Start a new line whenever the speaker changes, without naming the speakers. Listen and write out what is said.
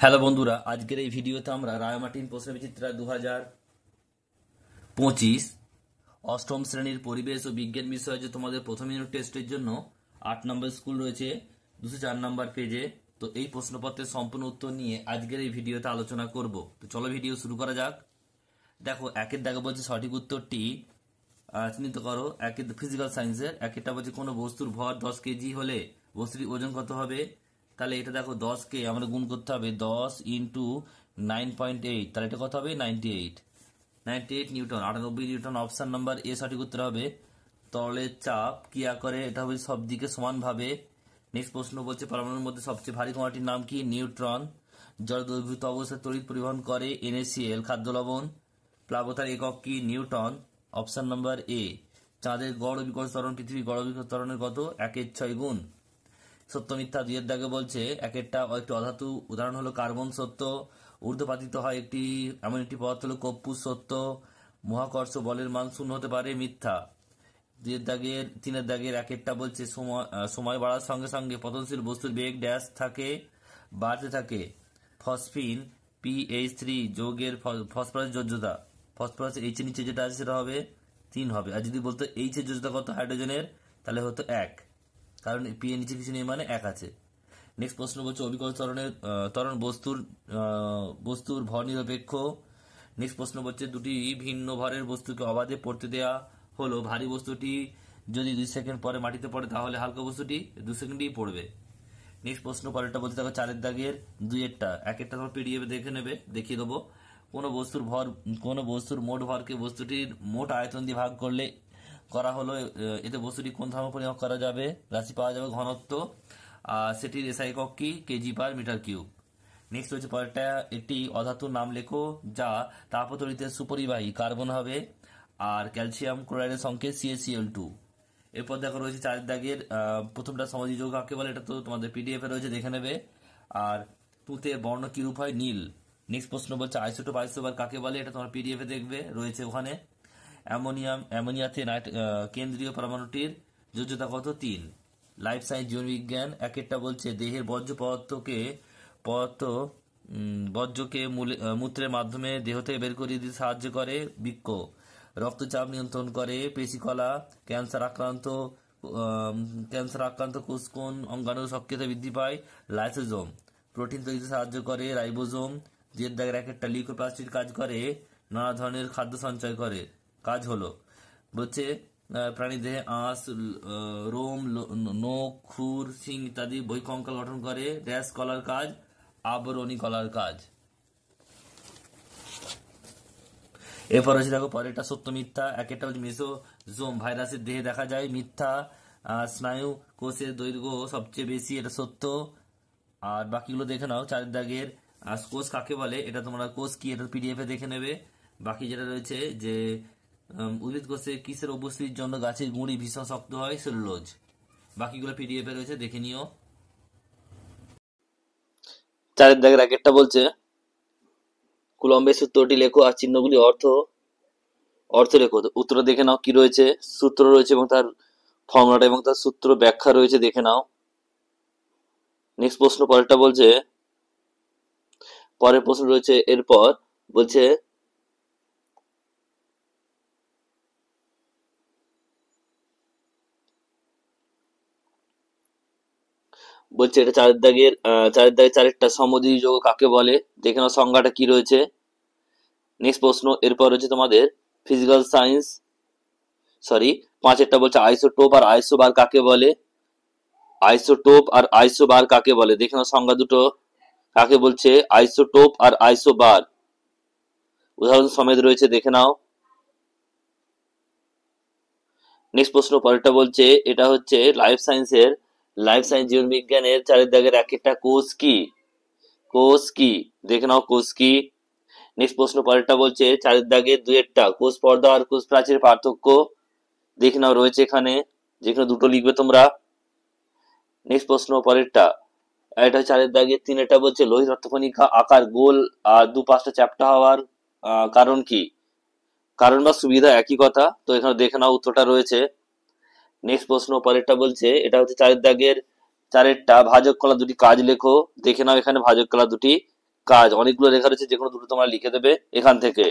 Hello বন্ধুরা, আজকের এই ভিডিওতে আমরা রায়মার্টিন প্রশ্নবিচিত্রা 2025 অষ্টম শ্রেণীর পরিবেশ ও বিজ্ঞান বিষয়ে যে তোমাদের প্রথম ইউনিট টেস্টের জন্য 8 নম্বর স্কুল রয়েছে 204 নম্বর পেজে। তো এই প্রশ্নপত্রের সম্পূর্ণ উত্তর নিয়ে আজকের এই ভিডিওতে আলোচনা করব। তো চলো ভিডিও শুরু করা যাক। দেখো, একের দাগে বলছে সঠিক উত্তরটি চিহ্নিত করো। একের ফিজিক্যাল সায়েন্সের একেরটা বলছে কোনো বস্তুর ভর 10 কেজি হলে বস্তুটির ওজন কত হবে। তাহলে এটা দেখো 10কে আমরা গুণ করতে হবে 10 ইন্টু 9.8, তাহলে এটা কত হবে 98 Newton, 98 Newton. Option number A সঠিক উত্তর হবে। তরলের চাপ ক্রিয়া করে এটা হবে সব দিকে সমানভাবে। নেক্সট প্রশ্ন বলছে পরমাণুর মধ্যে সবচেয়ে ভারী কণাটির নাম কি? নিউট্রন। জল দ্রবীভূত অবস্থায় তড়িৎ পরিবহন করে NaCl, খাদ্য লবণ। প্লাবতার একক কি? নিউটন। Option number A. চাঁদের গড় অভিকর্ষ ত্বরণ পৃথিবীর গড় অভিকর্ষ ত্বরণের কত? 1/6 গুণ। সত্য মিথ্যা দুইয়ের দাগে বলছে একেরটা একটি অধাতু, উদাহরণ হলো কার্বন, সত্য। ঊর্ধ্বপাতিত হয় একটি এমন একটি পদার্থ হলো কর্পূর, সত্য। মহাকর্ষ বলের মান 0 হতে পারে, মিথ্যা। তিনের দাগের একেরটা বলছে সময় বাড়ার সঙ্গে সঙ্গে পতনশীল বস্তুর বেগ ড্যাশ থাকে, বাড়তে থাকে। ফসফিন PH3 যৌগের ফসফরাসের যোজ্যতা, ফসফরাসের এইচ এর নিচে যেটা আছে সেটা হবে 3 হবে। আর যদি বলতো এইচ এর যোজ্যতা কত হাইড্রোজেনের, তাহলে হতো 1, কারণ পি এর নিচে কিছু নেই মানে 1 আছে। নেক্সট প্রশ্ন বলছে অভিকর্ষ ত্বরণ বস্তুর ভর নিরপেক্ষ। নেক্সট প্রশ্ন বলছে দুটি ভিন্ন ভরের বস্তুকে অবাধে পড়তে দেয়া হলো। ভারী বস্তুটি যদি 2 সেকেন্ড পরে মাটিতে পড়ে তাহলে হালকা বস্তুটি 2 সেকেন্ডেই পড়বে। নেক্সট প্রশ্ন পরেরটা বলতে দেখো 4 দাগের দুইয়েরটা একেরটা তোমার পিডিএফ দেখে নেবে, দেখিয়ে দেবো। কোনো বস্তুর মোট ভরকে বস্তুটির মোট আয়তন দিয়ে ভাগ করলে করা হলো, এতে বস্তুটি কোন ধর্ম পরিমাপ করা যাবে? রাশি পাওয়া যাবে ঘনত্ব, আর সেটির এসআই একক কি? Kg per metre cube. Next হচ্ছে পরেরটা একটি অধাতুর নাম লেখো যা তাপতড়িতের সুপরিবাহী, কার্বন হবে, আর ক্যালসিয়াম ক্লোরাইডের সংকেত CaCl2। এরপর দেখো রয়েছে 4 দাগের প্রথমটা সমাজী যৌগ কাকে বলে, এটা তো তোমাদের পিডিএফ এ রয়েছে, দেখে নেবে। আর তুতের বর্ণ কিরূপ হয়? নীল। নেক্সট প্রশ্ন বলছে আইসোটোপ আইসোবার কাকে বলে, এটা তোমার পিডিএফ এ দেখবে, রয়েছে ওখানে। অ্যামোনিয়াতে কেন্দ্রীয় পরমাণুটির যোজ্যতা কত? 3। লাইফ সায়েন্স জীববিজ্ঞান একেরটা বলছে দেহের বর্জ্যকে মূত্রের মাধ্যমে দেহ থেকে বের করে দিতে সাহায্য করে বৃক্ক। রক্তচাপ নিয়ন্ত্রণ করে পেশিকলা। ক্যান্সার আক্রান্ত কোষ কোন অঙ্গাণুর সক্রিয়তা বৃদ্ধি পায়? লাইসোজোম। প্রোটিন তৈরিতে সাহায্য করে রাইবোজোম। দুয়ের দাগের একেরটা লিউকোপ্লাস্টির কাজ করে নানা ধরনের খাদ্য সঞ্চয় করে। কাজ হলো বলছে প্রাণী দেহে আঁশ, রোম, নখ, খুর, শিং ইত্যাদি বহিঃকঙ্কাল গঠন করে। ড্যাশ কলার কাজ? আবরণী কলার কাজ। এরপর হচ্ছে দেখো পরেরটা সত্য মিথ্যা একেরটা হচ্ছে মেসোজোম ভাইরাসের দেহে দেখা যায়, মিথ্যা। স্নায়ু কোষের দৈর্ঘ্য সবচেয়ে বেশি, এটা সত্য। আর বাকিগুলো দেখে নাও। 4 দাগের কোষ কাকে বলে, এটা তোমরা কোষ কি এটা পিডিএফ এ দেখে নেবে। বাকি যেটা রয়েছে যে উদ্ভিদ কোষে কিসের উপস্থিতির জন্য গাছের গুঁড়ি ভীষণ শক্ত হয়? সেলুলোজ। বাকিগুলো পিডিএফ এ রয়েছে, দেখে নিও। 4 দাগের আগেরটা বলছে কুলম্বের সূত্রটি লেখো আর চিহ্নগুলি অর্থ লেখো। উত্তরটা দেখে নাও কি রয়েছে, সূত্র রয়েছে এবং তার ফর্মুলাটা এবং তার সূত্র ব্যাখ্যা রয়েছে, দেখে নাও। নেক্সট প্রশ্ন পরেরটা বলছে পরের প্রশ্ন রয়েছে এরপর বলছে এটা 4 দাগের 4টা সমযোজী যৌগ কাকে বলে, দেখে নাও সংজ্ঞাটা কি রয়েছে। নেক্সট প্রশ্ন এরপর হচ্ছে তোমাদের ফিজিক্যাল সায়েন্স 5এরটা বলছে আইসোটোপ আর আইসোবার কাকে বলে। আইসোটোপ আর আইসোবার কাকে বলে, দেখে নাও সংজ্ঞা দুটো কাকে বলছে। আইসোটোপ আর আইসোবার উদাহরণ সমেত রয়েছে, দেখে নাও। নেক্সট প্রশ্ন পরেরটা বলছে এটা হচ্ছে লাইফ সায়েন্স জীববিজ্ঞানের 4 দাগের একেরটা কোষ কি, দেখে নাও কোষ কি। নেক্সট প্রশ্ন পরেরটা বলছে 4 দাগের দুয়েরটা কোষ পর্দা আর কোষ প্রাচীরের পার্থক্য, দেখে নাও, রয়েছে এখানে, যেখানে দুটো লিখবে তোমরা। নেক্সট প্রশ্ন পরেরটা এটা 4 দাগের 3এটা বলছে লোহিত রক্তকণিকা আকার গোল আর 2-5টা চ্যাপ্টা হওয়ার কারণ কি? কারণ বা সুবিধা একই কথা। তো এখানে দেখে নাও উত্তরটা রয়েছে। নেক্সট প্রশ্ন পরেরটা বলছে, এটা হচ্ছে চারের দাগের চারেরটা, ভাজক কলা দুটি কাজ লেখো। দেখে নাও এখানে ভাজক কলা দুটি কাজ, অনেকগুলো লেখা রয়েছে, যে কোনো দুটো তোমরা লিখে দেবে এখান থেকে।